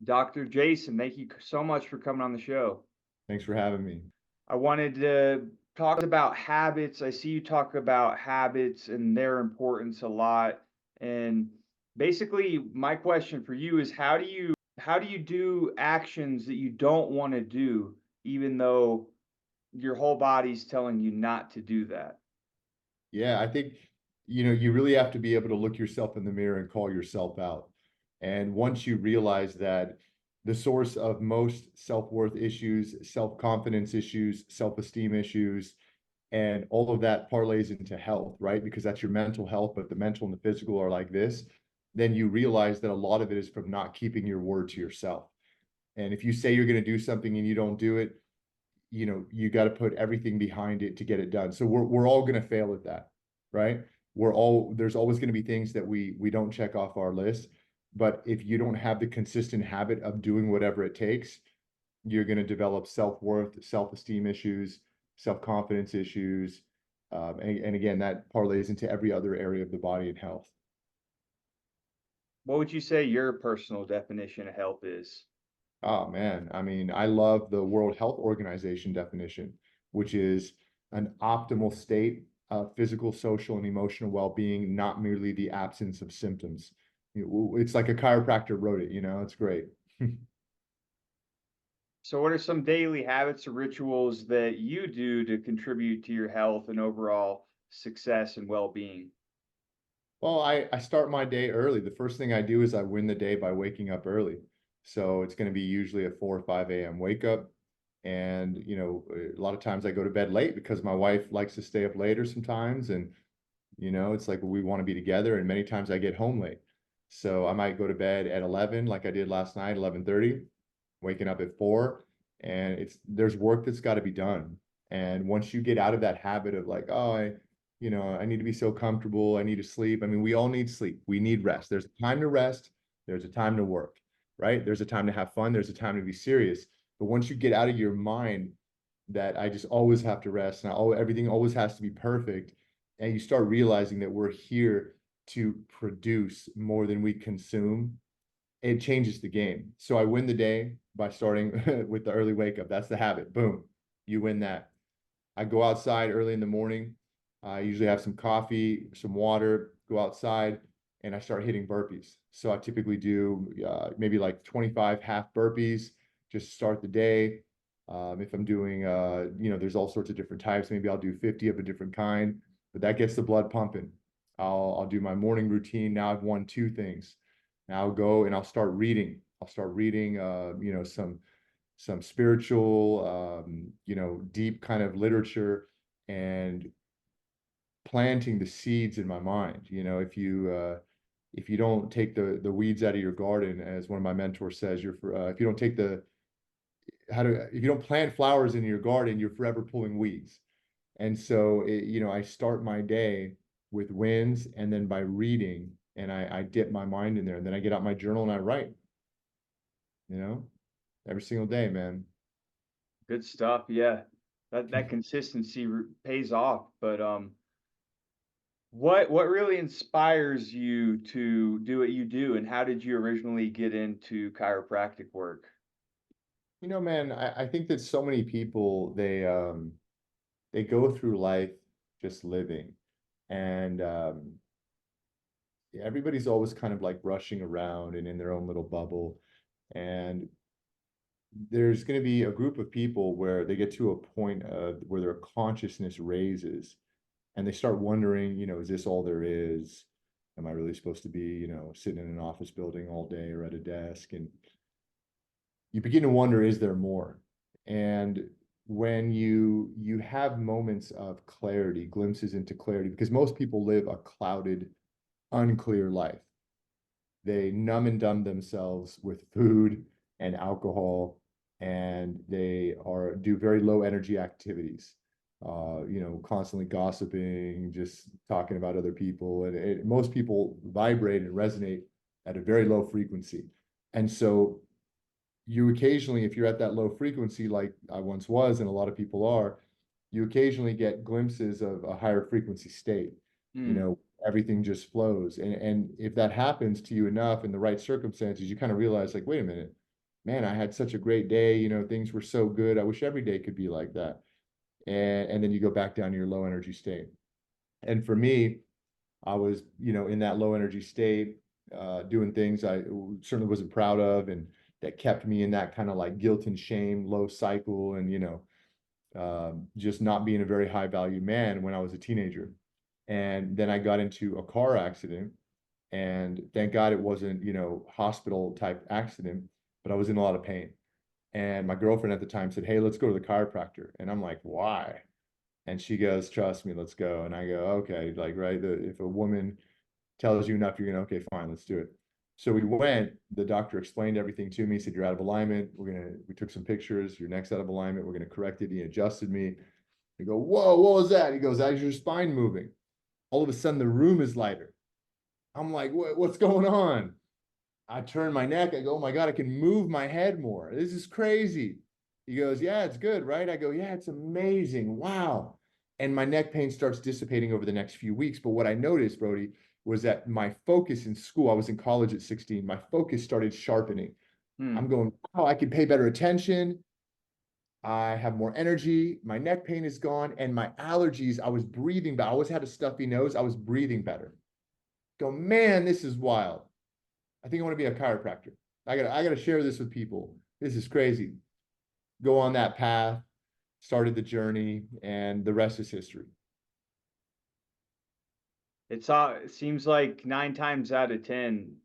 Dr. Jason, thank you so much for coming on the show. Thanks for having me. I wanted to talk about habits. I see you talk about habits and their importance a lot. And basically, my question for you is how do you do actions that you don't want to do, even though your whole body's telling you not to do that? Yeah, I think, you really have to be able to look yourself in the mirror and call yourself out. And once you realize that the source of most self-worth issues, self-confidence issues, self-esteem issues, and all of that parlays into health, right? Because that's your mental health, but the mental and the physical are like this, then you realize that a lot of it is from not keeping your word to yourself. And if you say you're going to do something and you don't do it, you got to put everything behind it to get it done. So we're all going to fail at that, right? There's always going to be things that we don't check off our list. But if you don't have the consistent habit of doing whatever it takes, you're going to develop self-worth, self-esteem issues, self-confidence issues. And again, that parlays into every other area of the body and health. What would you say your personal definition of health is? Oh man, I mean, I love the World Health Organization definition, which is an optimal state of physical, social, and emotional well-being, not merely the absence of symptoms. It's like a chiropractor wrote it, it's great. So, what are some daily habits or rituals that you do to contribute to your health and overall success and well-being? Well, I start my day early. The first thing I do is I win the day by waking up early. So it's going to be usually a 4 or 5 a.m. wake up. And, a lot of times I go to bed late because my wife likes to stay up later sometimes. And, it's like we want to be together. And many times I get home late. So I might go to bed at 11, like I did last night, 11:30, waking up at 4. And there's work that's got to be done. And once you get out of that habit of like, oh, I need to be so comfortable. I need to sleep. I mean, we all need sleep. We need rest. There's a time to rest. There's a time to work, right? There's a time to have fun. There's a time to be serious. But once you get out of your mind that I just always have to rest and everything always has to be perfect, and you start realizing that we're here to produce more than we consume, it changes the game. So I win the day by starting with the early wake up. That's the habit. Boom, you win that. I go outside early in the morning. I usually have some coffee, some water, go outside, and I start hitting burpees. So I typically do maybe like 25 half burpees just to start the day. If I'm doing, there's all sorts of different types. Maybe I'll do 50 of a different kind, but that gets the blood pumping. I'll do my morning routine. Now I've won two things. Now I'll go and I'll start reading. I'll start reading, some spiritual, deep kind of literature and planting the seeds in my mind. If you don't take the weeds out of your garden, as one of my mentors says, if you don't take the if you don't plant flowers in your garden, you're forever pulling weeds. And so, I start my day with wins, and then by reading, and I dip my mind in there, and then I get out my journal and I write. You know, every single day, man. Good stuff. Yeah, that consistency pays off. But what really inspires you to do what you do, and how did you originally get into chiropractic work? Man, I think that so many people they go through life just living, and everybody's always kind of like rushing around and in their own little bubble. And there's going to be a group of people where they get to a point of where their consciousness raises and they start wondering, is this all there is? Am I really supposed to be, sitting in an office building all day or at a desk? And you begin to wonder, is there more? And when you have moments of clarity, glimpses into clarity, because most people live a clouded, unclear life. They numb and dumb themselves with food and alcohol, and they do very low energy activities. Constantly gossiping, just talking about other people, and most people vibrate and resonate at a very low frequency. And so you occasionally, if you're at that low frequency, like I once was, and a lot of people are, you occasionally get glimpses of a higher frequency state. You Hmm. know, everything just flows. And if that happens to you enough in the right circumstances, you kind of realize, like, wait a minute, man, I had such a great day, things were so good. I wish every day could be like that. And then you go back down to your low energy state. And for me, I was, in that low energy state, doing things I certainly wasn't proud of, and that kept me in that kind of like guilt and shame, low cycle, and just not being a very high value man when I was a teenager. And then I got into a car accident, and thank God it wasn't, hospital type accident, but I was in a lot of pain. And my girlfriend at the time said, "Hey, let's go to the chiropractor." And I'm like, "Why?" And she goes, "Trust me, let's go." And I go, "Okay." Like, right. If a woman tells you enough, you're gonna, okay, fine, let's do it. So we went, the doctor explained everything to me, said, "You're out of alignment. We took some pictures, your neck's out of alignment. We're gonna correct it." He adjusted me. I go, "Whoa, what was that?" He goes, "That's your spine moving." All of a sudden the room is lighter. I'm like, what's going on? I turn my neck. I go, "Oh my God, I can move my head more. This is crazy." He goes, "Yeah, it's good, right?" I go, "Yeah, it's amazing. Wow." And my neck pain starts dissipating over the next few weeks. But what I noticed, Brody, was that my focus in school, I was in college at 16, my focus started sharpening. I'm Hmm. going, "Oh, I can pay better attention. I have more energy. My neck pain is gone. And my allergies, I was breathing, but I always had a stuffy nose. I was breathing better." Go, "Man, this is wild. I think I want to be a chiropractor. I gotta share this with people. This is crazy." Go on that path, started the journey, and the rest is history. It seems like 9 times out of 10,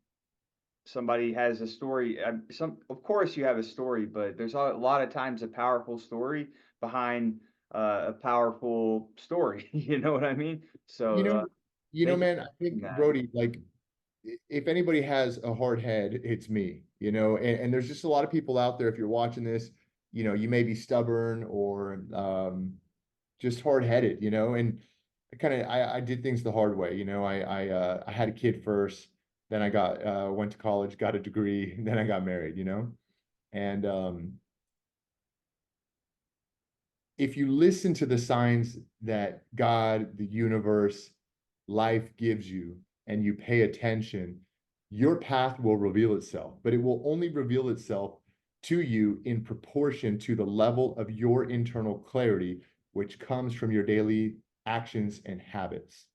somebody has a story. Of course, you have a story, but there's a lot of times a powerful story behind a powerful story. You know what I mean? You So know, thank you man, I for think that. Brody, like if anybody has a hard head, it's me, and there's just a lot of people out there. If you're watching this, you may be stubborn or just hard headed, and I did things the hard way. I had a kid first, then I got went to college, got a degree, then I got married, and if you listen to the signs that God, the universe, life gives you, and you pay attention, your path will reveal itself, but it will only reveal itself to you in proportion to the level of your internal clarity, which comes from your daily actions and habits.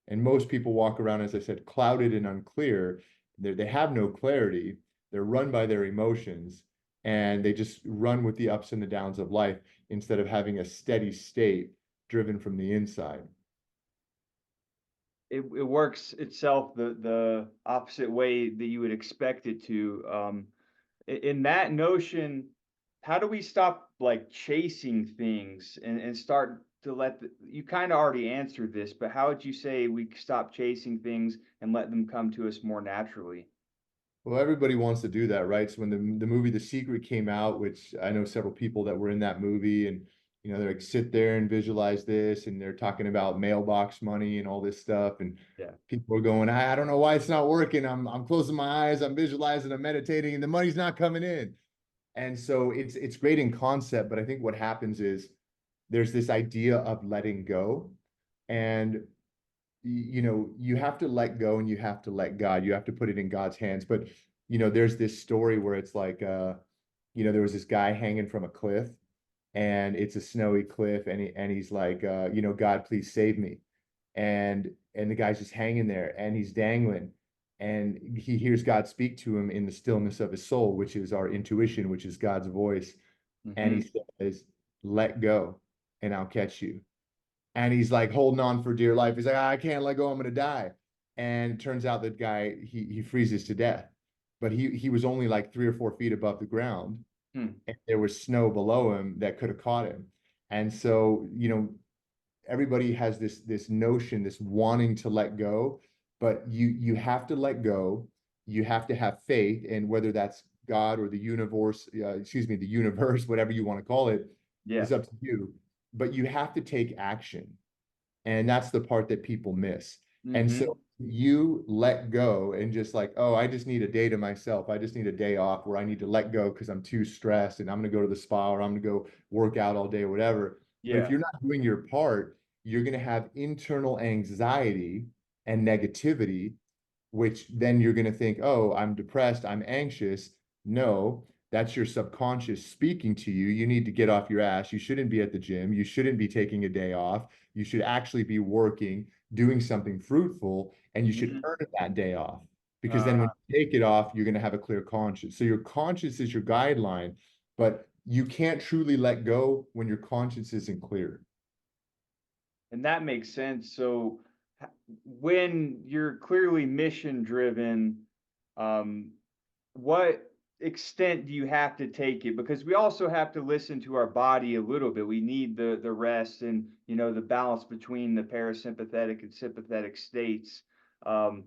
And most people walk around, as I said, clouded and unclear. They have no clarity. They're run by their emotions, and they just run with the ups and the downs of life instead of having a steady state driven from the inside. It works itself the opposite way that you would expect it to. In that notion, how do we stop like chasing things and start to you kind of already answered this, but how would you say we stop chasing things and let them come to us more naturally? Well, everybody wants to do that, right? So when the movie The Secret came out, which I know several people that were in that movie, and they're like, sit there and visualize this, and they're talking about mailbox money and all this stuff, and Yeah. people are going, I don't know why it's not working. I'm closing my eyes, I'm visualizing, I'm meditating, and the money's not coming in. And so it's great in concept, but I think what happens is there's this idea of letting go, and you have to let go and you have to let God. You have to put it in God's hands. But there's this story where it's like there was this guy hanging from a cliff, and it's a snowy cliff, and he's like God, please save me. And the guy's just hanging there, and he's dangling, and he hears God speak to him in the stillness of his soul, which is our intuition, which is God's voice. And he Hmm. says, "Let go and I'll catch you." And he's like holding on for dear life. He's like, "I can't let go, I'm gonna die." And it turns out that guy, he freezes to death. But he was only like 3 or 4 feet above the ground, Hmm. and there was snow below him that could have caught him. And so, everybody has this notion, this wanting to let go, but you have to let go. You have to have faith, and whether that's God or the universe, the universe, whatever you want to call it, Yeah. is up to you. But you have to take action, and that's the part that people miss. And Hmm. so you let go and just like, "Oh, I just need a day to myself. I just need a day off where I need to let go because I'm too stressed and I'm going to go to the spa or I'm going to go work out all day or whatever." But if Yeah. you're not doing your part, you're going to have internal anxiety and negativity, which then you're going to think, "Oh, I'm depressed, I'm anxious." No, that's your subconscious speaking to you. You need to get off your ass. You shouldn't be at the gym. You shouldn't be taking a day off. You should actually be working, doing something fruitful, and you should Mhm. earn that day off. Because then when Uh, you take it off, you're going to have a clear conscience. So your conscience is your guideline, but you can't truly let go when your conscience isn't clear. and that makes sense. So h- when you're clearly mission driven, um, what extent do you have to take it? Because we also have to listen to our body a little bit. We need the rest and the balance between the parasympathetic and sympathetic states. Um,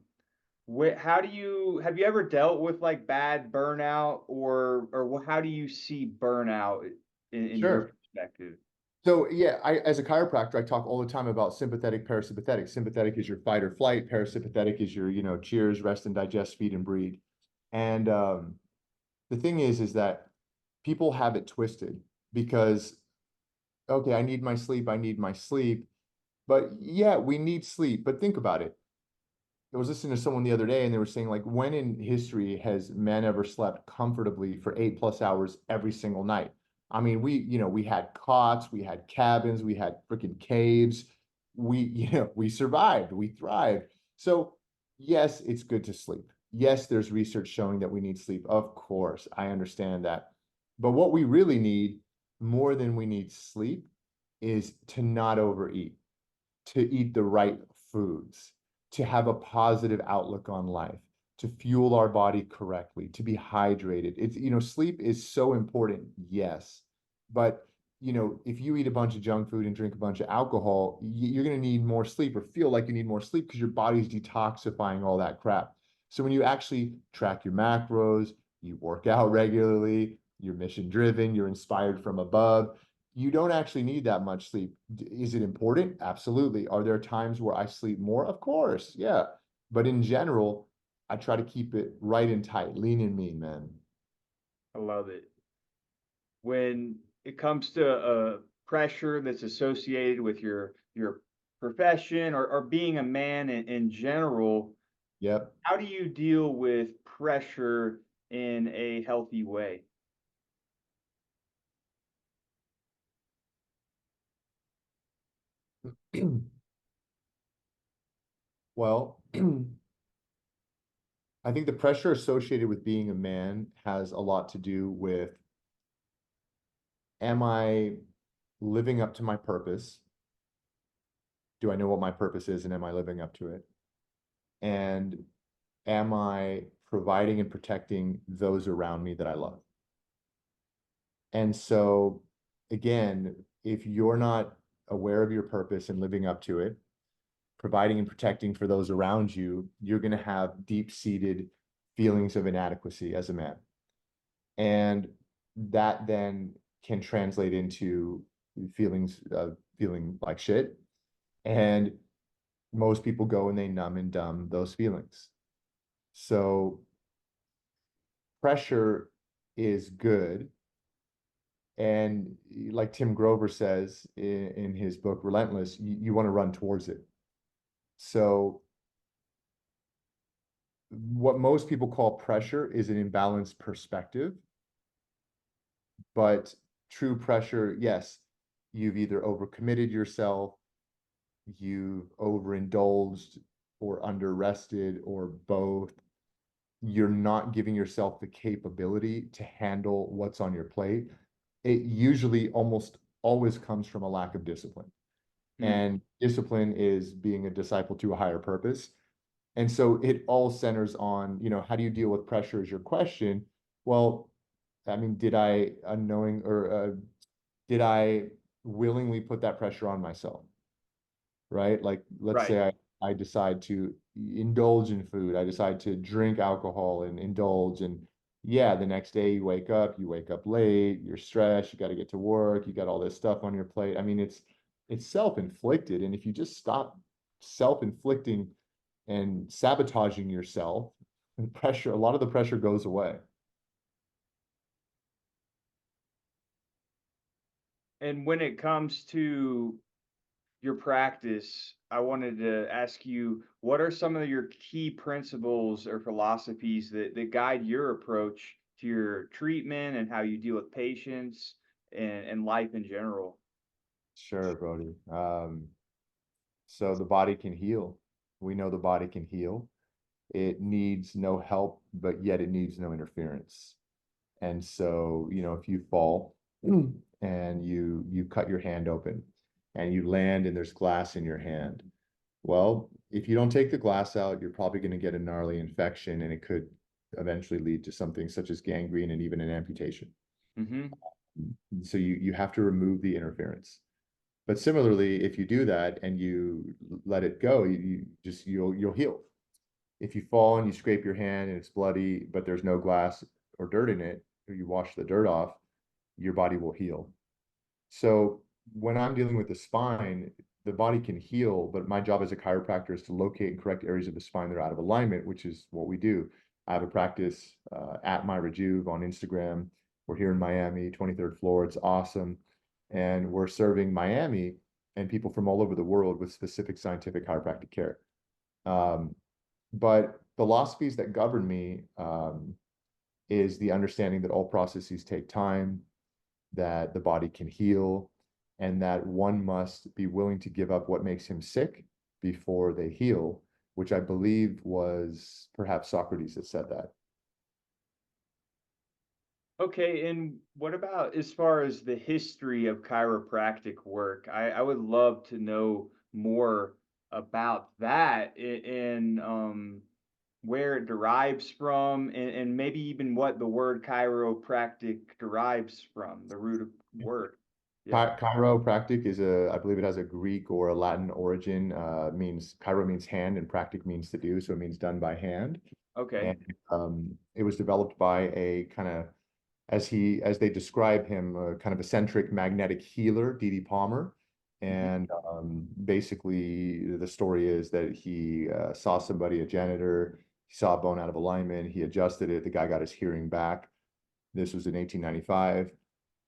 how do you have you ever dealt with like bad burnout or how do you see burnout in your Sure. perspective? So yeah, as a chiropractor, I talk all the time about sympathetic, parasympathetic. Sympathetic is your fight or flight. Parasympathetic is your, cheers, rest and digest, feed and breed. And the thing is that people have it twisted because, okay, I need my sleep, I need my sleep. But yeah, we need sleep. But think about it. I was listening to someone the other day and they were saying, like, when in history has men ever slept comfortably for 8+ hours every single night? I mean, we had cots, we had cabins, we had freaking caves. We survived, we thrived. So, yes, it's good to sleep. Yes, there's research showing that we need sleep. Of course, I understand that. But what we really need more than we need sleep is to not overeat, to eat the right foods, to have a positive outlook on life, to fuel our body correctly, to be hydrated. Sleep is so important, yes. But, if you eat a bunch of junk food and drink a bunch of alcohol, you're going to need more sleep or feel like you need more sleep because your body's detoxifying all that crap. So when you actually track your macros, you work out regularly, you're mission driven, you're inspired from above, you don't actually need that much sleep. Is it important? Absolutely. Are there times where I sleep more? Of course, yeah. But in general, I try to keep it right and tight, lean and mean, man. I love it. When it comes to pressure that's associated with your profession or being a man in general, Yep. how do you deal with pressure in a healthy way? Well, I think the pressure associated with being a man has a lot to do with, am I living up to my purpose? Do I know what my purpose is and am I living up to it? And am I providing and protecting those around me that I love? And so, again, if you're not aware of your purpose and living up to it, providing and protecting for those around you, you're going to have deep-seated feelings of inadequacy as a man. And that then can translate into feelings of feeling like shit. And most people go and they numb and dumb those feelings. So pressure is good. And like Tim Grover says in his book, Relentless, you want to run towards it. So what most people call pressure is an imbalanced perspective, but true pressure, yes, you've either overcommitted yourself, you've overindulged or underrested or both. You're not giving yourself the capability to handle what's on your plate. It usually almost always comes from a lack of discipline. Hmm. And discipline is being a disciple to a higher purpose. And so it all centers on, how do you deal with pressure is your question. Well, I mean, did I unknowing or did I willingly put that pressure on myself? Right? Like, let's Right. say I decide to indulge in food, I decide to drink alcohol and indulge. And yeah, the next day you wake up late, you're stressed, you got to get to work, you got all this stuff on your plate. I mean, it's self-inflicted. And if you just stop self-inflicting and sabotaging yourself, and pressure, a lot of the pressure goes away. And when it comes to your practice, I wanted to ask you, what are some of your key principles or philosophies that guide your approach to your treatment and how you deal with patients and life in general? Sure, Brody. So the body can heal. We know the body can heal. It needs no help, but yet it needs no interference. And so, if you fall and you cut your hand open and you land and there's glass in your hand, well, if you don't take the glass out, you're probably going to get a gnarly infection and it could eventually lead to something such as gangrene and even an amputation. Mm-hmm. So you have to remove the interference. But similarly, if you do that and you let it go, you'll heal. If you fall and you scrape your hand and it's bloody, but there's no glass or dirt in it, or you wash the dirt off, your body will heal. So when I'm dealing with the spine, the body can heal, but my job as a chiropractor is to locate and correct areas of the spine that are out of alignment, which is what we do. I have a practice at My Rejuve on Instagram. We're here in Miami, 23rd floor. It's awesome. And we're serving Miami and people from all over the world with specific scientific chiropractic care. Um, but philosophies that govern me is the understanding that all processes take time, that the body can heal, and that one must be willing to give up what makes him sick before they heal, which I believe was perhaps Socrates that said that. Okay, and what about as far as the history of chiropractic work? I would love to know more about that and where it derives from and maybe even what the word chiropractic derives from, the root of word. Yeah. Chiropractic is I believe it has a Greek or a Latin origin. Means chiro means hand and practic means to do, so it means done by hand. Okay. And it was developed by a kind of, as they describe him, a kind of eccentric magnetic healer, D.D. Palmer. Hmm. And basically, the story is that he saw somebody, a janitor, he saw a bone out of alignment, he adjusted it, the guy got his hearing back. This was in 1895.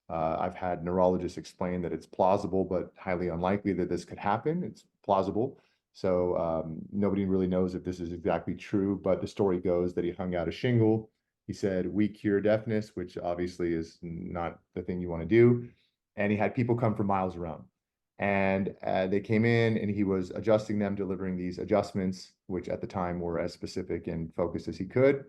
I've had neurologists explain that it's plausible, but highly unlikely that this could happen. It's plausible. So nobody really knows if this is exactly true, but the story goes that he hung out a shingle. He said, "We cure deafness," which obviously is not the thing you want to do. And he had people come from miles around. And they came in and he was adjusting them, delivering these adjustments, which at the time were as specific and focused as he could.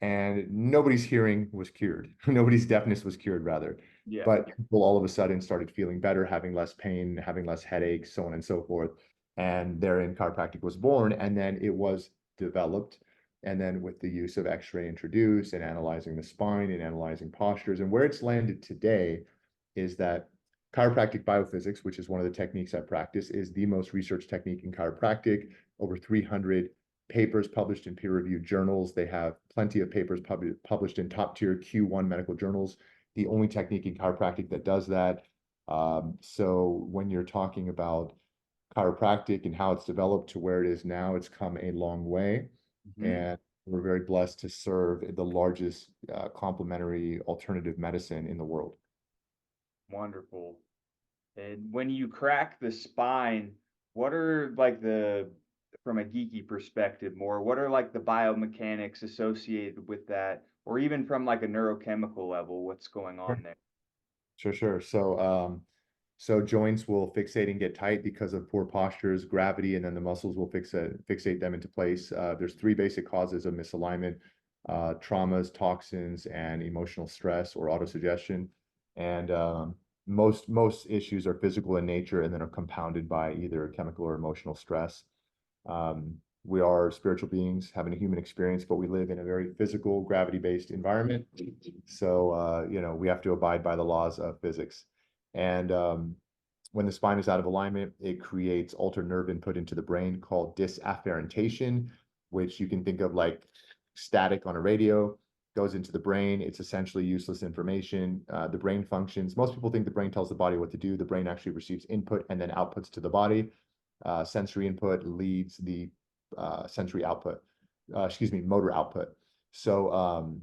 And nobody's hearing was cured. Nobody's deafness was cured, rather. Yeah. But people all of a sudden started feeling better, having less pain, having less headaches, so on and so forth. And therein chiropractic was born. And then it was developed. And then with the use of X-ray introduced and analyzing the spine and analyzing postures. And where it's landed today is that chiropractic biophysics, which is one of the techniques I practice, is the most researched technique in chiropractic. Over 300 papers published in peer-reviewed journals. They have plenty of papers published in top-tier Q1 medical journals. The only technique in chiropractic that does that. So when you're talking about chiropractic and how it's developed to where it is now, it's come a long way. Hmm. And we're very blessed to serve the largest complementary alternative medicine in the world. Wonderful. And when you crack the spine, what are like from a geeky perspective more, what are like the biomechanics associated with that? Or even from like a neurochemical level, what's going on there? Sure. So joints will fixate and get tight because of poor postures, gravity, and then the muscles will fixate them into place. There's three basic causes of misalignment: traumas, toxins, and emotional stress or autosuggestion. And most issues are physical in nature and then are compounded by either chemical or emotional stress. We are spiritual beings having a human experience, but we live in a very physical, gravity-based environment. So, we have to abide by the laws of physics. And when the spine is out of alignment, it creates altered nerve input into the brain called disafferentation, which you can think of like static on a radio, goes into the brain. It's essentially useless information. The brain functions. Most people think the brain tells the body what to do. The brain actually receives input and then outputs to the body. Sensory input leads the sensory output, motor output. So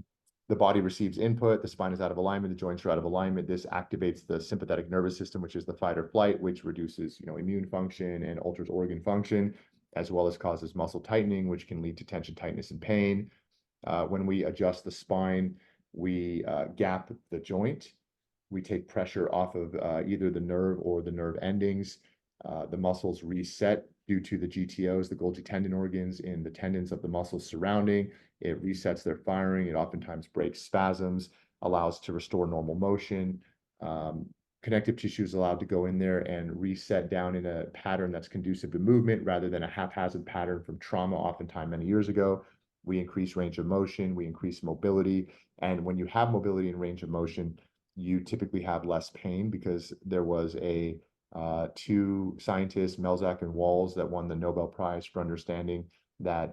the body receives input, the spine is out of alignment, the joints are out of alignment. This activates the sympathetic nervous system, which is the fight or flight, which reduces, immune function and alters organ function, as well as causes muscle tightening, which can lead to tension, tightness, and pain. When we adjust the spine, We gap the joint. We take pressure off of either the nerve or the nerve endings. The muscles reset due to the GTOs, the Golgi tendon organs in the tendons of the muscles surrounding. It resets their firing. It oftentimes breaks spasms, allows to restore normal motion. Connective tissue is allowed to go in there and reset down in a pattern that's conducive to movement rather than a haphazard pattern from trauma, oftentimes many years ago. We increase range of motion, we increase mobility. And when you have mobility and range of motion, you typically have less pain because there was two scientists, Melzack and Walls, that won the Nobel Prize for understanding that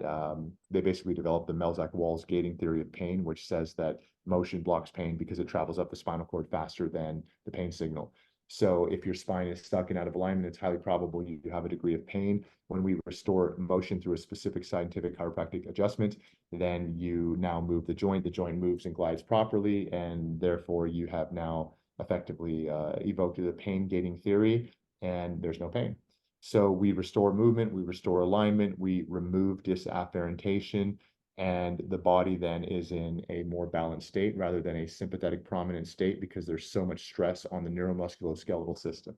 they basically developed the Melzack-Walls gating theory of pain, which says that motion blocks pain because it travels up the spinal cord faster than the pain signal. So if your spine is stuck and out of alignment, it's highly probable you have a degree of pain. When we restore motion through a specific scientific chiropractic adjustment, then you now move the joint moves and glides properly, and therefore you have now effectively evoked the pain gating theory, and there's no pain. So we restore movement, we restore alignment, we remove disafferentation, and the body then is in a more balanced state rather than a sympathetic prominent state because there's so much stress on the neuromusculoskeletal system.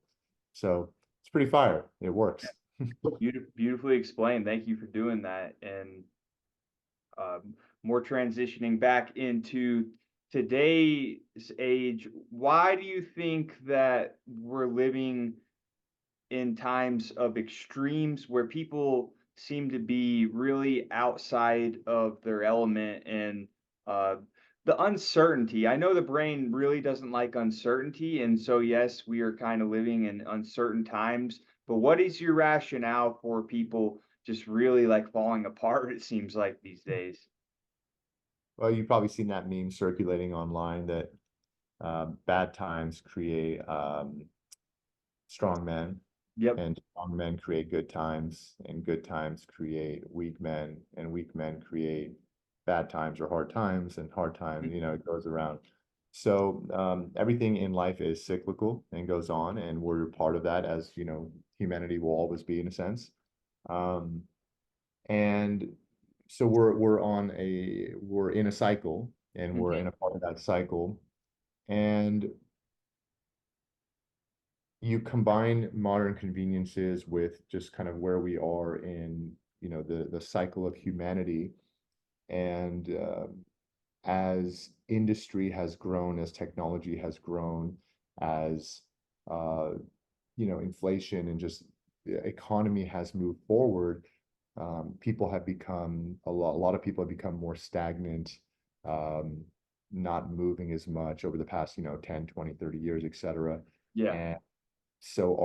So it's pretty fire. It works. Beautifully explained. Thank you for doing that. And more transitioning back into today's age, why do you think that we're living in times of extremes where people seem to be really outside of their element and uh, the uncertainty? I know the brain really doesn't like uncertainty, and so yes, we are kind of living in uncertain times. But what is your rationale for people just really like falling apart? It seems like these days. Well, you've probably seen that meme circulating online that bad times create strong men, Yep. and strong men create good times, and good times create weak men, and weak men create bad times or hard times, and hard times, it goes around. So everything in life is cyclical and goes on, and we're part of that, as humanity will always be in a sense. Um, and so we're in a cycle, and we're in Mhm. a part of that cycle, and you combine modern conveniences with just kind of where we are in the cycle of humanity, and as industry has grown, as technology has grown, as uh, inflation and just the economy has moved forward, people have become a lot of people have become more stagnant, um, not moving as much over the past 10, 20, 30 years, etc. Yeah. And so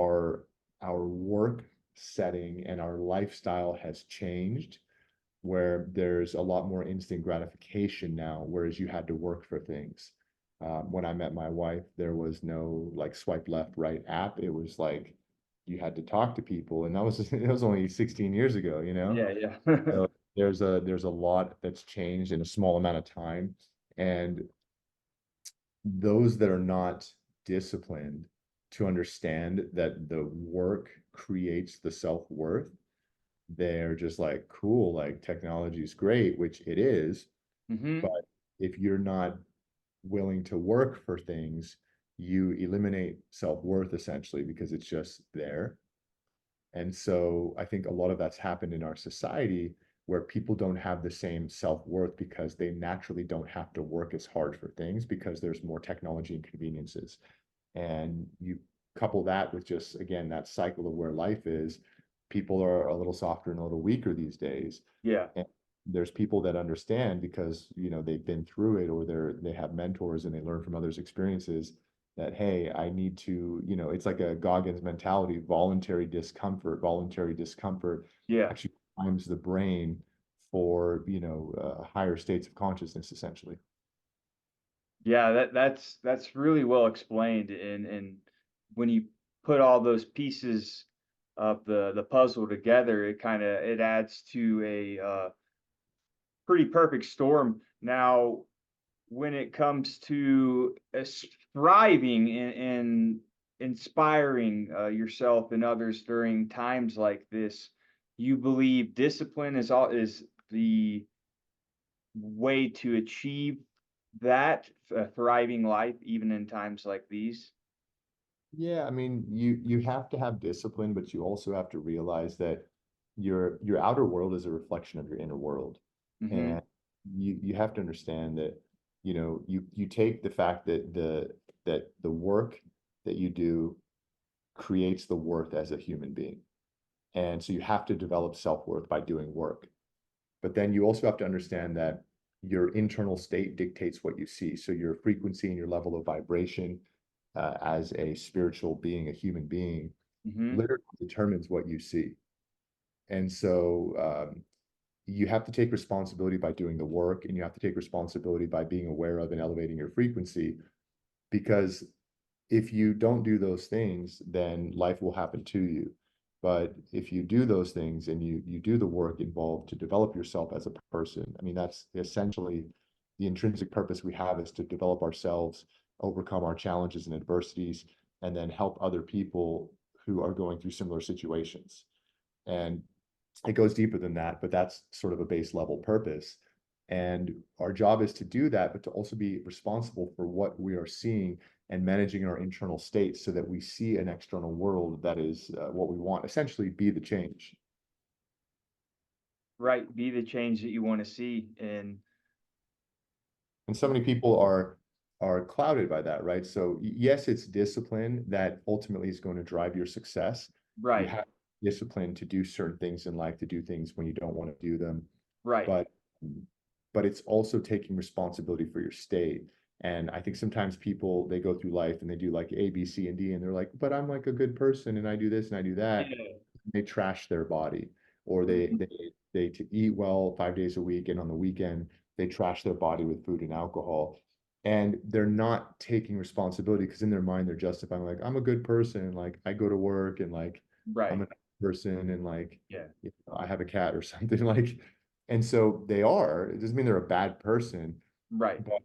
our work setting and our lifestyle has changed, where there's a lot more instant gratification now, whereas you had to work for things. When I met my wife, there was no like swipe left, right app. It was like you had to talk to people, and that was it was only 16 years ago, you know? Yeah, yeah. So there's a lot that's changed in a small amount of time. And those that are not disciplined to understand that the work creates the self-worth, they're just like, cool, like technology is great, which it is, Hmm. but if you're not willing to work for things, you eliminate self-worth essentially because it's just there. And so I think a lot of that's happened in our society where people don't have the same self-worth because they naturally don't have to work as hard for things because there's more technology and conveniences. And you couple that with just, again, that cycle of where life is, people are a little softer and a little weaker these days. Yeah. And there's people that understand because, they've been through it, or they have mentors and they learn from others' experiences that, hey, I need to, it's like a Goggins mentality, voluntary discomfort Yeah. actually primes the brain for, higher states of consciousness, essentially. Yeah, that's really well explained, and when you put all those pieces of the puzzle together, it adds to a pretty perfect storm. Now, when it comes to thriving and inspiring yourself and others during times like this, you believe discipline is the way to achieve that a thriving life even in times like these? Yeah, I mean, you have to have discipline, but you also have to realize that your outer world is a reflection of your inner world. Hmm. And you have to understand that, you take the fact that the work that you do creates the worth as a human being. And so you have to develop self-worth by doing work. But then you also have to understand that your internal state dictates what you see. So your frequency and your level of vibration as a spiritual being, a human being, Hmm. literally determines what you see. And so you have to take responsibility by doing the work, and you have to take responsibility by being aware of and elevating your frequency. Because if you don't do those things, then life will happen to you. But if you do those things and you do the work involved to develop yourself as a person, I mean, that's essentially the intrinsic purpose we have, is to develop ourselves, overcome our challenges and adversities, and then help other people who are going through similar situations. And it goes deeper than that, but that's sort of a base level purpose. And our job is to do that, but to also be responsible for what we are seeing and managing our internal states so that we see an external world that is what we want. Essentially, be the change. Right, be the change that you want to see. And And so many people are clouded by that, right? So yes, it's discipline that ultimately is going to drive your success. You right, have discipline to do certain things in life, to do things when you don't want to do them. right. but but it's also taking responsibility for your state. And I think sometimes people, they go through life and they do like A, B, C, and D, and they're like, but I'm like a good person and I do this and I do that. Yeah. They trash their body, or Mhm. they to eat well 5 days a week, and on the weekend they trash their body with food and alcohol. And they're not taking responsibility because in their mind they're justifying, like, I'm a good person, like I go to work, and like I'm Right. a nice person, and like, Yeah. I have a cat or something. Like, and so they are, it doesn't mean they're a bad person, Right. but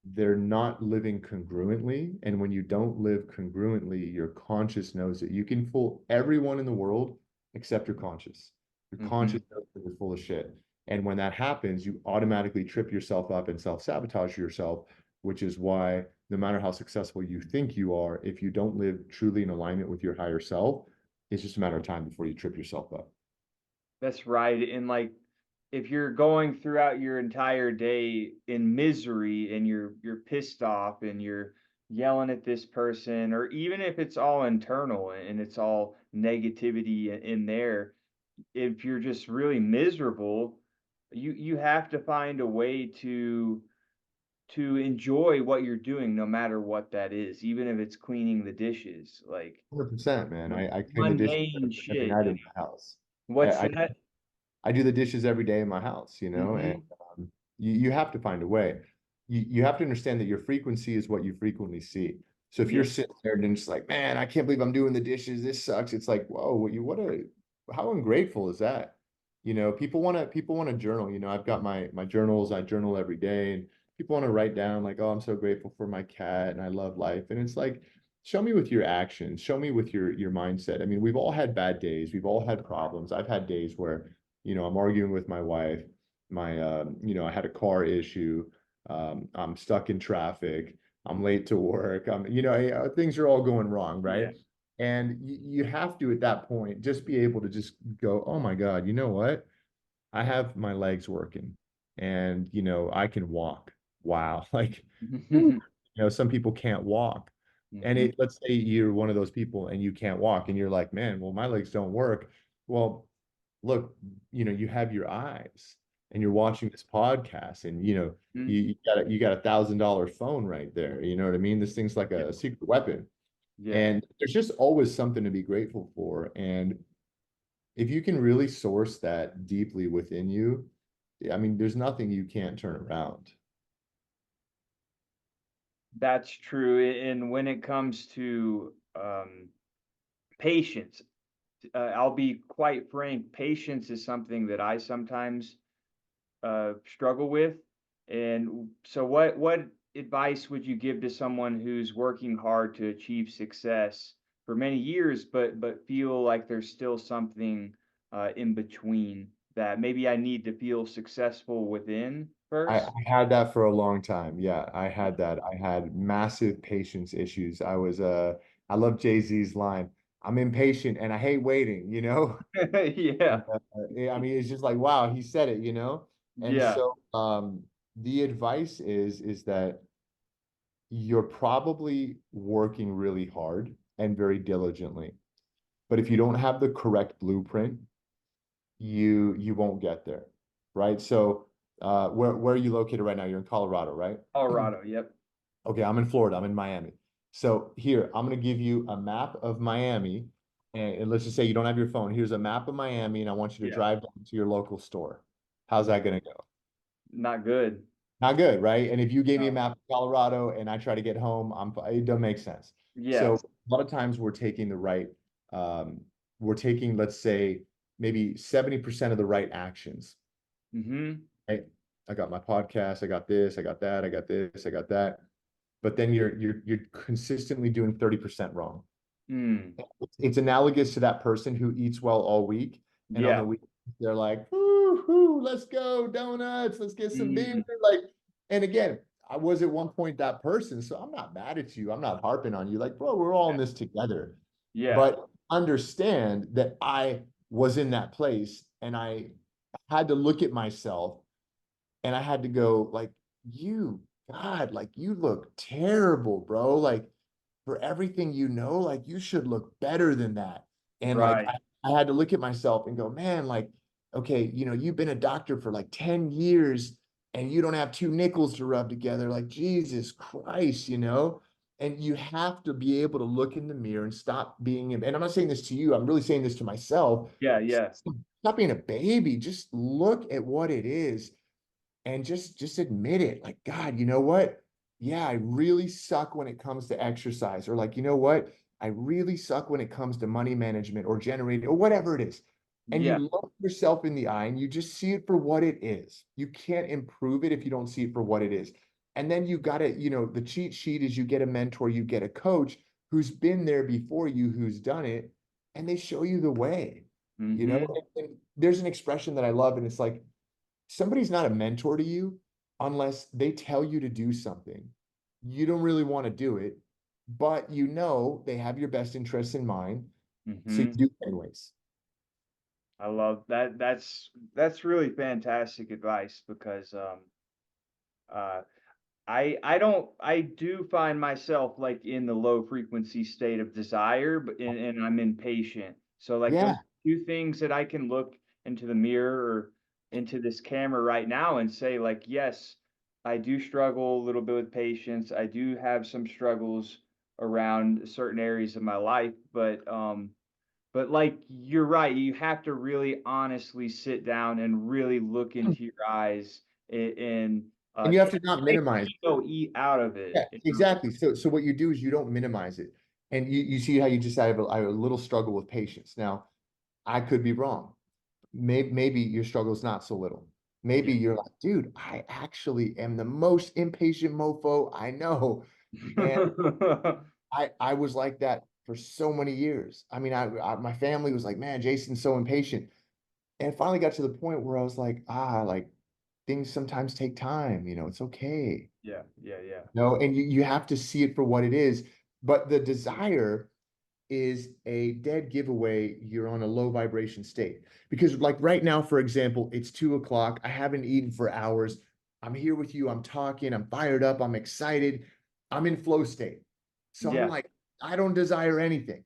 they're not living congruently. And when you don't live congruently, your conscious knows that you can fool everyone in the world except your conscious. Your Hmm. conscious knows that you're full of shit. And when that happens, you automatically trip yourself up and self-sabotage yourself, which is why no matter how successful you think you are, if you don't live truly in alignment with your higher self, it's just a matter of time before you trip yourself up. That's right. And like, if you're going throughout your entire day in misery and you're pissed off and you're yelling at this person, or even if it's all internal and it's all negativity in there, if you're just really miserable, you have to find a way to enjoy what you're doing no matter what that is, even if it's cleaning the dishes, like 100%, man. I clean the dishes mundane every shit, night you in know. my house. What's I that? I do the dishes every day in my house, and Mhm. you have to find a way. You have to understand that your frequency is what you frequently see. So if Yeah. you're sitting there and just like, man, I can't believe I'm doing the dishes. This sucks. It's like, whoa, how ungrateful is that? People want to journal. I've got my journals. I journal every day, and people want to write down like, oh, I'm so grateful for my cat and I love life. And it's like, show me with your actions. Show me with your mindset. I mean, we've all had bad days. We've all had problems. I've had days where I'm arguing with my wife. I had a car issue. I'm stuck in traffic. I'm late to work. Things are all going wrong, Yeah. right? And you have to, at that point, just be able to just go, oh my God, you know what? I have my legs working, and, I can walk. Wow. Like, whew, some people can't walk. And Mhm. let's say you're one of those people and you can't walk, and you're like, man, well, my legs don't work. Well, look, you have your eyes and you're watching this podcast, and Mhm. you got $1,000 phone right there. You know what I mean? This thing's like Yeah. a secret weapon. Yeah. And there's just always something to be grateful for. And if you can really source that deeply within you, I mean, there's nothing you can't turn around. That's true. And when it comes to patience, I'll be quite frank, patience is something that I sometimes struggle with. And so what advice would you give to someone who's working hard to achieve success for many years, but feel like there's still something in between, that maybe I need to feel successful within I first? had that for a long time. Yeah, I had that. I had massive patience issues. I love Jay-Z's line, I'm impatient and I hate waiting, you know? And, Yeah. I mean, it's just like, wow, he said it, you know? And Yeah. so the advice is that you're probably working really hard and very diligently. But if you don't have the correct blueprint, you won't get there, right? So where are you located right now? You're in Colorado, right? Colorado. Yep. Okay, I'm in Florida. I'm in Miami. So here, I'm going to give you a map of Miami. And let's just say you don't have your phone. Here's a map of Miami, and I want you to Yeah. drive down to your local store. How's that going to go? Not good. Not good, right? And if you gave me a No. map of Colorado and I try to get home, it doesn't make sense. So Yeah. a lot of times um, we're taking, let's say, maybe 70% of the right actions. Mm-hmm. Right? I got my podcast, I got this, I got that, I got this, I got that. But then you're consistently doing 30% wrong. Mm. It's analogous to that person who eats well all week, and on the Yeah. week they're like, whoo, whoo, let's go, donuts, let's get some beer. Mm. Like, and again, I was at one point that person, so I'm not mad at you. I'm not harping on you. Like, bro, we're all in this together. Yeah. But understand that I was in that place and I had to look at myself and I had to go, like, God, like, you look terrible, bro. Like, for everything you know, like, you should look better than that. And like, Right. I had to look at myself and go, man, like, okay, you've been a doctor for like 10 years and you don't have two nickels to rub together. Like, Jesus Christ, And you have to be able to look in the mirror and stop being, and I'm not saying this to you, I'm really saying this to myself. Yeah. Yeah. Stop being a baby. Just look at what it is and just admit it. Like, God, you know what? Yeah, I really suck when it comes to exercise. Or like, you know what? I really suck when it comes to money management or generating or whatever it is. And you Yeah. look yourself in the eye and you just see it for what it is. You can't improve it if you don't see it for what it is. And then you got to, the cheat sheet is you get a mentor, you get a coach who's been there before you, who's done it, and they show you the way. Mm-hmm. And there's an expression that I love, and it's like, somebody's not a mentor to you unless they tell you to do something. You don't really want to do it, but they have your best interests in mind. So you Mm-hmm. do it anyways. I love that. That's really fantastic advice because uh I do find myself like in the low frequency state of desire, but and I'm impatient. So like those Yeah. two things that I can look into the mirror or into this camera right now and say like, yes, I do struggle a little bit with patience. I do have some struggles around certain areas of my life, but like you're right, you have to really honestly sit down and really look into your eyes and And you have take to not take minimize. the ego eat out of Yeah, it. exactly. So what you do is you don't minimize it. And you see how you just I have a little struggle with patience. Now, I could be wrong. Maybe your struggle is not so little. Maybe Yeah. you're like, dude, I actually am the most impatient mofo I know. And I was like that for so many years. I mean, my family was like, man, Jason's so impatient. And it finally got to the point where I was like, like things sometimes take time, it's okay. Yeah, yeah, yeah. No, and you have to see it for what it is. But the desire is a dead giveaway. You're on a low vibration state. Because, like right now, for example, it's 2 o'clock. I haven't eaten for hours. I'm here with you. I'm talking. I'm fired up. I'm excited. I'm in flow state. So I'm Yeah. like, I don't desire anything.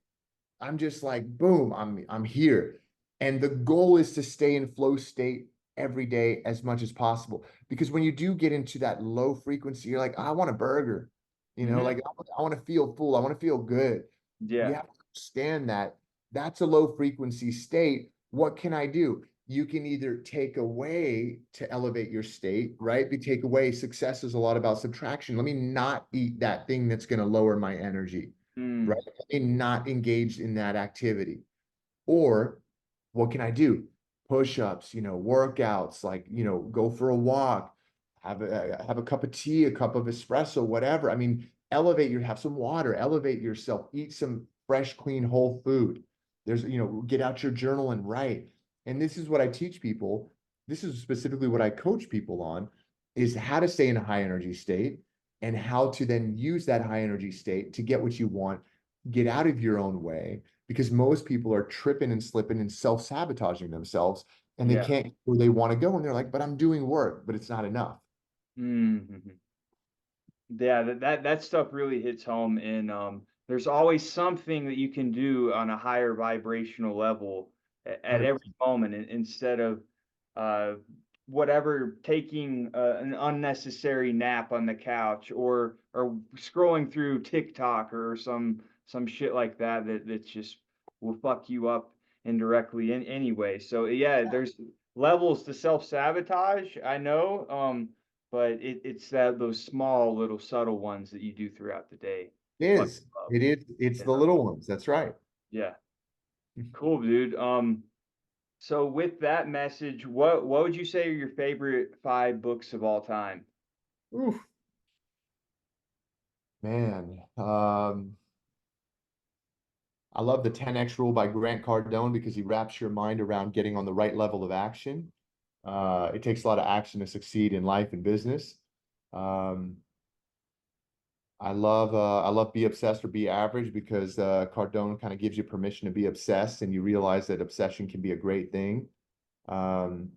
I'm just like, boom, I'm here. And the goal is to stay in flow state every day as much as possible. Because when you do get into that low frequency, you're like, I want a burger. Hmm. Like I want to feel full. I want to feel good. You Yeah. have to understand that that's a low frequency state. What can I do? You can either take away to elevate your state, right? We take away, success is a lot about subtraction. Let me not eat that thing that's going to lower my energy, right? Mm. Let me not engage in that activity. Or what can I do? Push-ups, workouts, like, go for a walk, have a cup of tea, a cup of espresso, whatever. I mean, have some water, elevate yourself, eat some fresh, clean, whole food. Get out your journal and write. And this is what I teach people. This is specifically what I coach people on is how to stay in a high energy state and how to then use that high energy state to get what you want, get out of your own way, because most people are tripping and slipping and self-sabotaging themselves and they Yeah. can't get where they want to go. And they're like, but I'm doing work, but it's not enough. Mhm. Yeah, that stuff really hits home, and there's always something that you can do on a higher vibrational level at every 100%. moment, instead of uh, whatever, taking an unnecessary nap on the couch, or scrolling through TikTok or some shit like that that just will fuck you up indirectly in anyway. So yeah, there's levels to self-sabotage, I know. But it's that those small little subtle ones that you do throughout the day It fuck is. you up, It is. It's you the know? little ones. That's right. Yeah. Cool, dude. So with that message, what would you say are your favorite 5 books of all time? Oof, man. I love the 10X rule by Grant Cardone because he wraps your mind around getting on the right level of action. It takes a lot of action to succeed in life and business. Um, I love Be Obsessed or Be Average because Cardone kind of gives you permission to be obsessed and you realize that obsession can be a great thing. Um,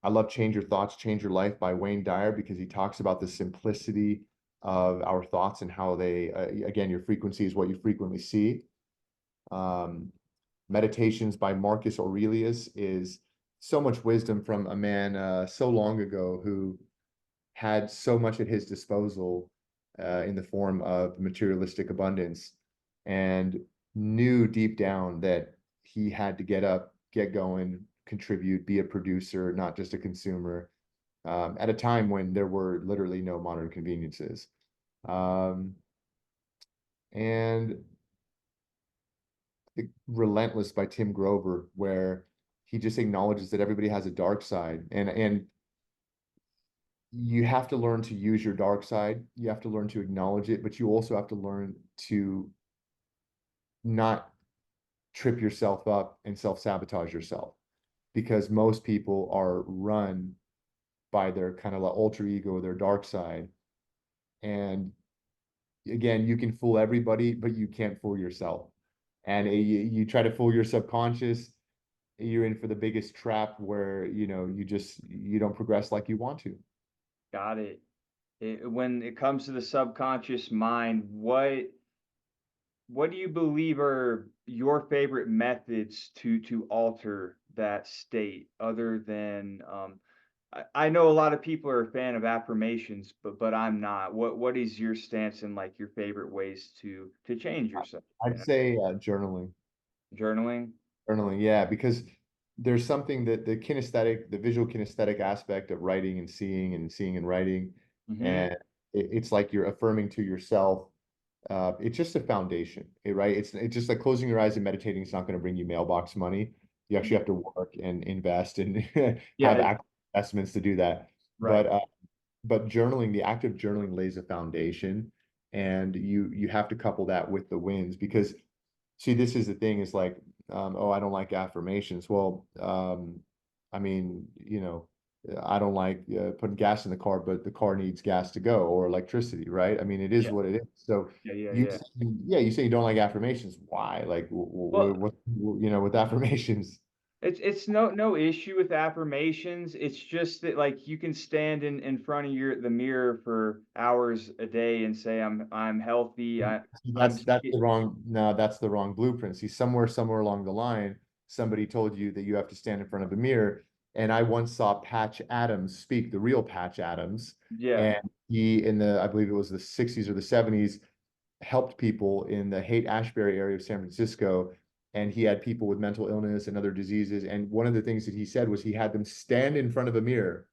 I love Change Your Thoughts, Change Your Life by Wayne Dyer because he talks about the simplicity of our thoughts and how they, again, your frequency is what you frequently see. Um, Meditations by Marcus Aurelius is so much wisdom from a man so long ago who had so much at his disposal in the form of materialistic abundance and knew deep down that he had to get up, get going, contribute, be a producer, not just a consumer, at a time when there were literally no modern conveniences. Um, and Relentless by Tim Grover, where he just acknowledges that everybody has a dark side, and you have to learn to use your dark side. You have to learn to acknowledge it, but you also have to learn to not trip yourself up and self-sabotage yourself because most people are run by their kind of like alter ego, their dark side. And again, you can fool everybody, but you can't fool yourself. And you try to fool your subconscious, you're in for the biggest trap where, you don't progress like you want to. Got it. When it comes to the subconscious mind, what do you believe are your favorite methods to alter that state, other than I know a lot of people are a fan of affirmations, but I'm not. What is your stance and like your favorite ways to change yourself, you I'd know? say journaling. Journaling? Journaling, yeah, because there's something that the visual kinesthetic aspect of writing and seeing and writing, Mhm. and it's like you're affirming to yourself. It's just a foundation, right? It's just like closing your eyes and meditating is not going to bring you mailbox money. You actually Yeah. have to work and invest and have Yeah, active investments to do that. right. But journaling, the act of journaling lays a foundation, and you have to couple that with the wins because see, this is the thing is like, oh, I don't like affirmations. Well, I mean, I don't like putting gas in the car, but the car needs gas to go or electricity, right? I mean, it is Yeah. what it is. So Yeah, yeah, you, yeah. yeah, you say you don't like affirmations. Why? Like, Well, with affirmations? it's no issue with affirmations. It's just that like you can stand in front of the mirror for hours a day and say I'm healthy. See, I'm that's skin-" the wrong, no, that's the wrong blueprint. See, somewhere along the line, somebody told you that you have to stand in front of a mirror. And I once saw Patch Adams speak, the real Patch Adams, Yeah. and he I believe it was the 60s or the 70s, helped people in the Haight-Ashbury area of San Francisco. And he had people with mental illness and other diseases. And one of the things that he said was he had them stand in front of a mirror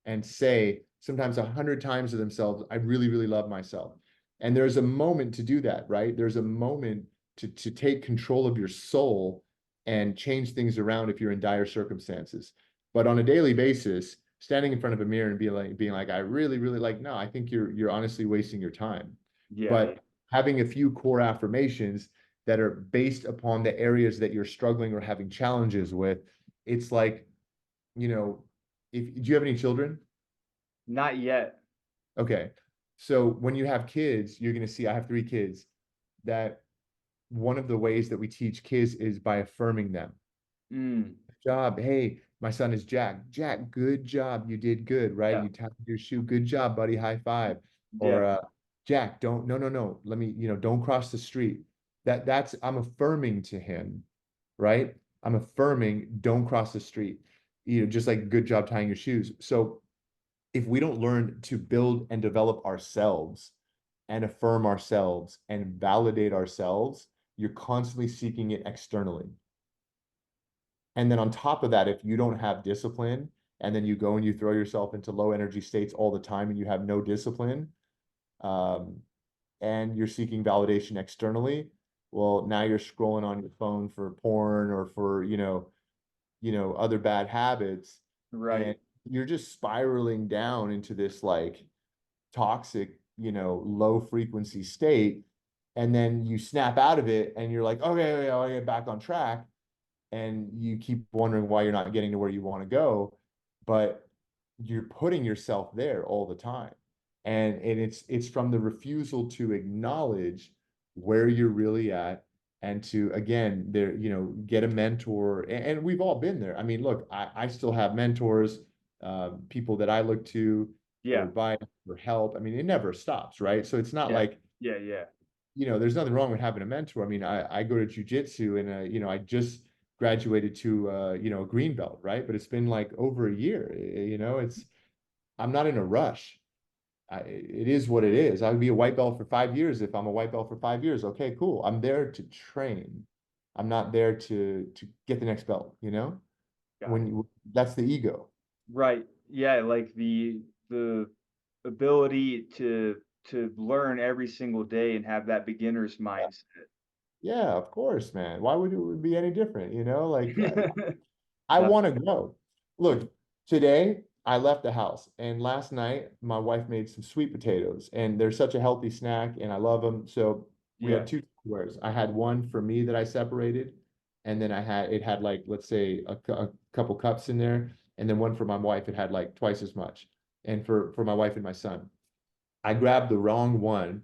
and say sometimes 100 times to themselves, I really, really love myself. And there's a moment to do that, right? There's a moment to take control of your soul and change things around if you're in dire circumstances. But on a daily basis, standing in front of a mirror and being like, I really, really like, no, I think you're honestly wasting your time. Yeah. But having a few core affirmations that are based upon the areas that you're struggling or having challenges with, it's like, you know, if do you have any children? Not yet. Okay. So when you have kids, you're going to see, I have 3 kids, that one of the ways that we teach kids is by affirming them. Mm, Job. Hey, my son is Jack. Jack, good job. You did good, right? yeah, You tapped your shoe. Good job, buddy. High five. Or yeah, Jack, don't, no, no, no. Let me, don't cross the street. I'm affirming to him, right? I'm affirming, don't cross the street. Just like good job tying your shoes. So if we don't learn to build and develop ourselves and affirm ourselves and validate ourselves, you're constantly seeking it externally. And then on top of that, if you don't have discipline and then you go and you throw yourself into low energy states all the time and you have no discipline, um, and you're seeking validation externally, well, now you're scrolling on your phone for porn or for, other bad habits, and right, you're just spiraling down into this like toxic, low frequency state. And then you snap out of it and you're like, okay, okay, I'll get back on track, and you keep wondering why you're not getting to where you want to go, but you're putting yourself there all the time. And it's from the refusal to acknowledge where you're really at, and to again there, get a mentor. And we've all been there. I mean, look, I still have mentors, people that I look to for yeah, advice, for help. I mean, it never stops, right? So it's not yeah, like, yeah, yeah, there's nothing wrong with having a mentor. I mean, I go to jujitsu, and I just graduated to a green belt, right? But it's been like over a year. I'm not in a rush. It is what it is. I would be a white belt for 5 years if I'm a white belt for 5 years. Okay, cool. I'm there to train. I'm not there to get the next belt, got When it. that's the ego. Right, yeah, like the ability to learn every single day and have that beginner's mindset. Yeah, of course, man. Why would it be any different? Like I want to Definitely. grow. Look, today I left the house, and last night my wife made some sweet potatoes, and they're such a healthy snack, and I love them. So we Yeah, had two Tupperwares. I had one for me that I separated, and then it had like, let's say a couple cups in there, and then one for my wife. It had like twice as much, and for my wife and my son. I grabbed the wrong one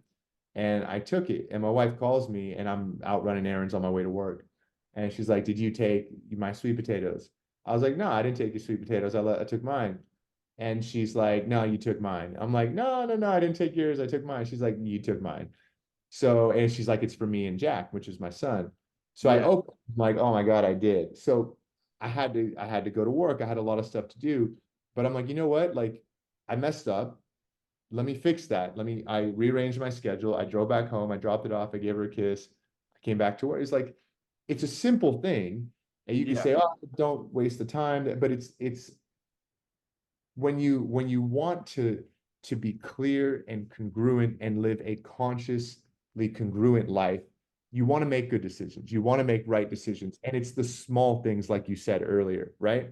and I took it. And my wife calls me, and I'm out running errands on my way to work. And she's like, "Did you take my sweet potatoes?" I was like, "No, I didn't take your sweet potatoes. I took mine." And she's like, "No, you took mine." I'm like, "No, no, no, I didn't take yours. I took mine." She's like, "You took mine." So, and she's like, "It's for me and Jack, which is my son." So I yeah, opened, I'm like, "Oh my God, I did." So I had to go to work. I had a lot of stuff to do, but I'm like, you know what? Like, I messed up. Let me fix that. I rearranged my schedule. I drove back home. I dropped it off. I gave her a kiss. I came back to work. It's like, it's a simple thing. And you can yeah, say, oh, don't waste the time. But it's when you want to be clear and congruent and live a consciously congruent life, you want to make good decisions. You want to make right decisions. And it's the small things, like you said earlier, right?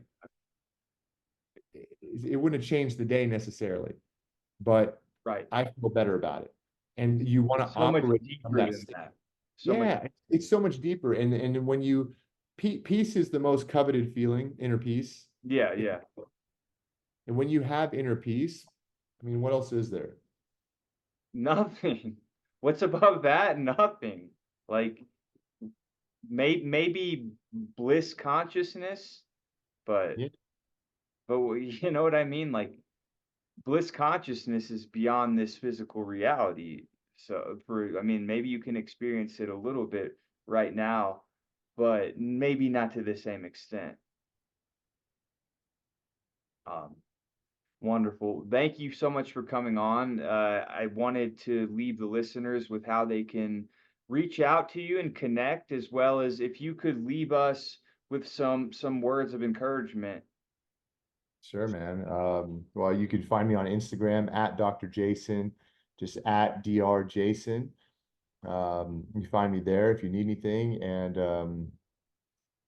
It wouldn't have changed the day necessarily, but right. I feel better about it. And you want to It's so much operate from deeper that than state. that. So much, Yeah, it's so much deeper. And when peace is the most coveted feeling, inner peace. yeah, yeah. And when you have inner peace, I mean, what else is there? Nothing. What's above that? Nothing. Like maybe bliss consciousness, but Yeah, you know what I mean? Like bliss consciousness is beyond this physical reality. So I mean, maybe you can experience it a little bit right now, but maybe not to the same extent. Um, Wonderful. Thank you so much for coming on. I wanted to leave the listeners with how they can reach out to you and connect, as well as if you could leave us with some words of encouragement. sure, man. Well, you can find me on Instagram at Dr. Jason, just at Dr. Jason. You find me there if you need anything. And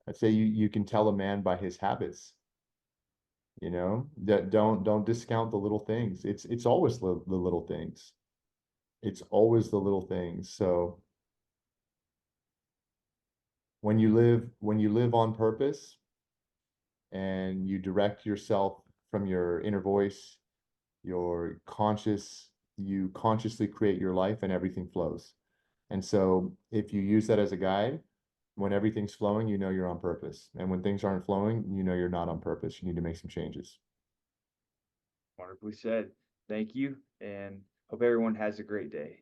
I'd say you can tell a man by his habits. That don't discount the little things. It's always the little things. It's always the little things. So when you live on purpose and you direct yourself from your inner voice, you're conscious, you consciously create your life and everything flows. And so if you use that as a guide, when everything's flowing, you know you're on purpose. And when things aren't flowing, you know you're not on purpose. You need to make some changes. Wonderfully said. Thank you, and hope everyone has a great day.